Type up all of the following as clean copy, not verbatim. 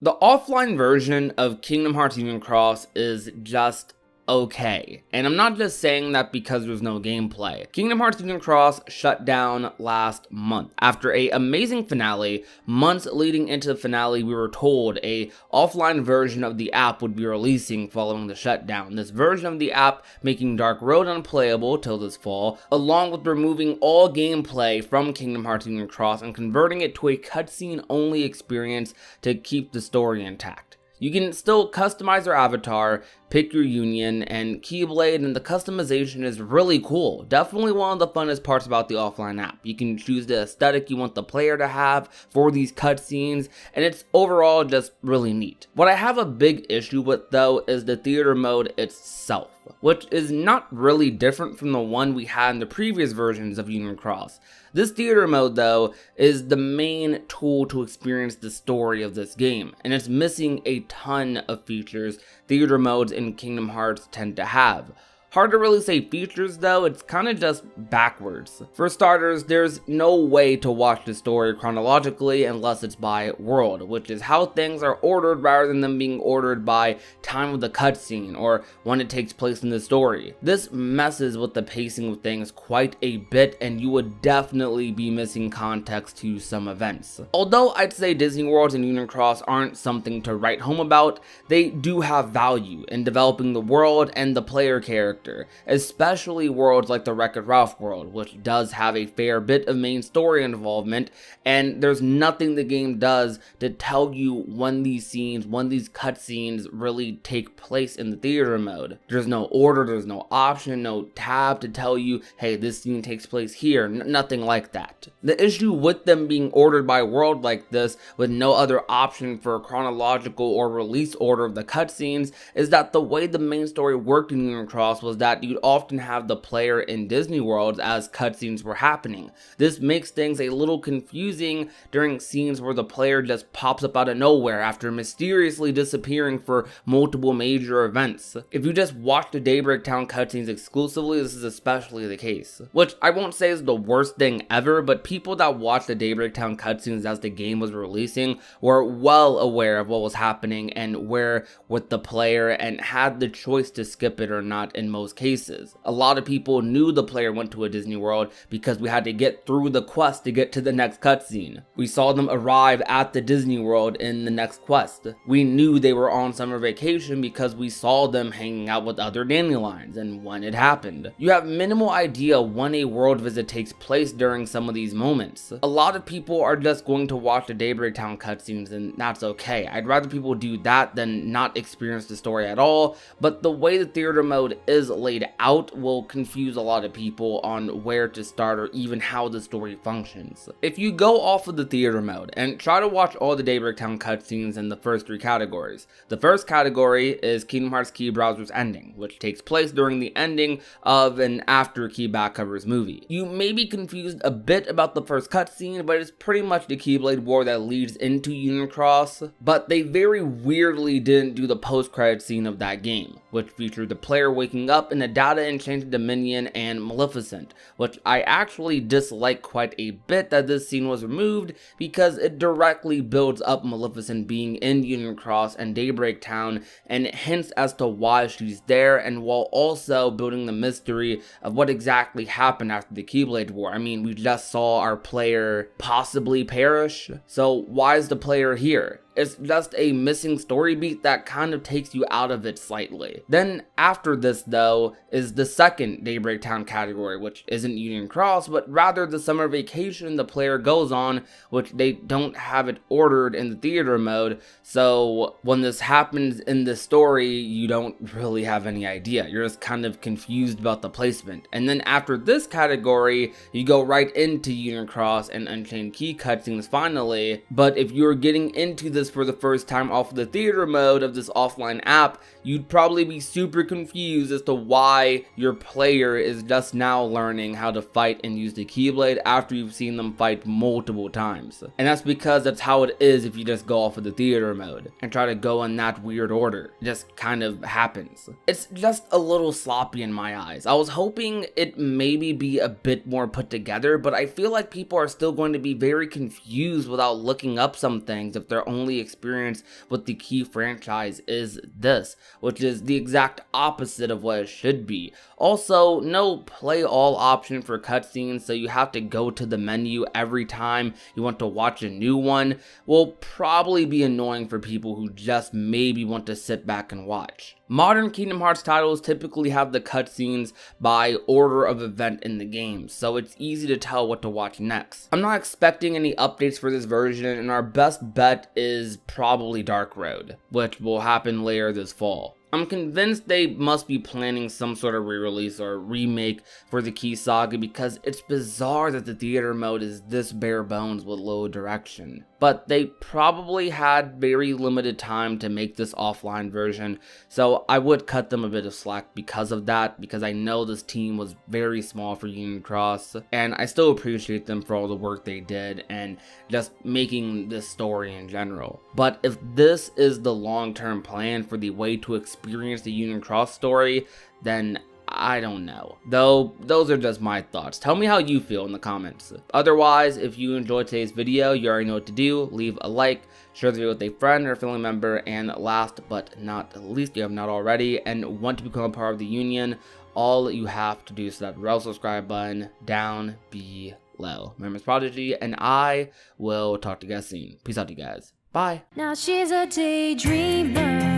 The offline version of Kingdom Hearts Union Cross is just okay. And I'm not just saying that because there's no gameplay. Kingdom Hearts Union Cross shut down last month. After an amazing finale, months leading into the finale, we were told a offline version of the app would be releasing following the shutdown. This version of the app making Dark Road unplayable till this fall, along with removing all gameplay from Kingdom Hearts Union Cross and converting it to a cutscene only experience to keep the story intact. You can still customize your avatar, pick your union, and Keyblade, and the customization is really cool. Definitely one of the funnest parts about the offline app. You can choose the aesthetic you want the player to have for these cutscenes, and it's overall just really neat. What I have a big issue with though is the theater mode itself, which is not really different from the one we had in the previous versions of Union Cross. This theater mode though is the main tool to experience the story of this game, and it's missing a ton of features theater modes in Kingdom Hearts tend to have. Hard to really say features though, it's kinda just backwards. For starters, there's no way to watch the story chronologically unless it's by world, which is how things are ordered rather than them being ordered by time of the cutscene or when it takes place in the story. This messes with the pacing of things quite a bit, and you would definitely be missing context to some events. Although I'd say Disney Worlds and Union Cross aren't something to write home about, they do have value in developing the world and the player character. Especially worlds like the Wreck-It Ralph world, which does have a fair bit of main story involvement, and there's nothing the game does to tell you when these cutscenes really take place in the theater mode. There's no order, there's no option, no tab to tell you, hey, this scene takes place here, nothing like that. The issue with them being ordered by world like this, with no other option for a chronological or release order of the cutscenes, is that the way the main story worked in Union Cross was that you'd often have the player in Disney World as cutscenes were happening. This makes things a little confusing during scenes where the player just pops up out of nowhere after mysteriously disappearing for multiple major events. If you just watch the Daybreak Town cutscenes exclusively, this is especially the case. Which I won't say is the worst thing ever, but people that watched the Daybreak Town cutscenes as the game was releasing were well aware of what was happening and where with the player, and had the choice to skip it or not in most cases. A lot of people knew the player went to a Disney World because we had to get through the quest to get to the next cutscene. We saw them arrive at the Disney World in the next quest. We knew they were on summer vacation because we saw them hanging out with other dandelions and when it happened. You have minimal idea when a world visit takes place during some of these moments. A lot of people are just going to watch the Daybreak Town cutscenes, and that's okay. I'd rather people do that than not experience the story at all, but the way the theater mode is laid out will confuse a lot of people on where to start or even how the story functions. If you go off of the theater mode and try to watch all the Daybreak Town cutscenes in the first three categories, the first category is Kingdom Hearts Key Browser's ending, which takes place during the ending of an after Key Back covers movie. You may be confused a bit about the first cutscene, but it's pretty much the Keyblade War that leads into Union Cross, but they very weirdly didn't do the post-credit scene of that game, which featured the player waking up in a Data Enchanted Dominion and Maleficent, which I actually dislike quite a bit that this scene was removed because it directly builds up Maleficent being in Union Cross and Daybreak Town and hints as to why she's there, and while also building the mystery of what exactly happened after the Keyblade War. I mean, we just saw our player possibly perish, so why is the player here? It's just a missing story beat that kind of takes you out of it slightly. Then after this though is the second Daybreak Town category, which isn't Union Cross, but rather the summer vacation the player goes on, which they don't have it ordered in the theater mode, so when this happens in the story, you don't really have any idea. You're just kind of confused about the placement. And then after this category, you go right into Union Cross and Unchained Key cutscenes finally, but if you're getting into this for the first time off of the theater mode of this offline app, you'd probably be super confused as to why your player is just now learning how to fight and use the Keyblade after you've seen them fight multiple times. And that's because that's how it is if you just go off of the theater mode and try to go in that weird order. It just kind of happens. It's just a little sloppy in my eyes. I was hoping it maybe be a bit more put together, but I feel like people are still going to be very confused without looking up some things if they're only really experience what the key franchise is this, which is the exact opposite of what it should be. Also, no play all option for cutscenes, so you have to go to the menu every time you want to watch a new one. Will probably be annoying for people who just maybe want to sit back and watch. Modern Kingdom Hearts titles typically have the cutscenes by order of event in the game, so it's easy to tell what to watch next. I'm not expecting any updates for this version, and our best bet is probably Dark Road, which will happen later this fall. I'm convinced they must be planning some sort of re-release or remake for the Key Saga because it's bizarre that the theater mode is this bare bones with low direction. But they probably had very limited time to make this offline version, so I would cut them a bit of slack because of that, because I know this team was very small for Union Cross, and I still appreciate them for all the work they did and just making this story in general. But if this is the long-term plan for the way to experience the Union Cross story, then I don't know. Though, those are just my thoughts. Tell me how you feel in the comments. Otherwise, if you enjoyed today's video, you already know what to do. Leave a like, share the video with a friend or family member, and last but not least, if you have not already and want to become a part of the Union, all you have to do is that red subscribe button down below. My name is Prodigy, and I will talk to you guys soon. Peace out to you guys. Bye. Now she's a daydreamer.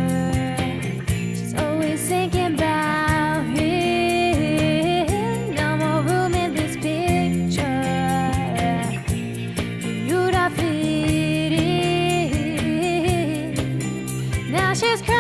She's always thinking about him. No more room in this picture for you to fit in. Now she's crying.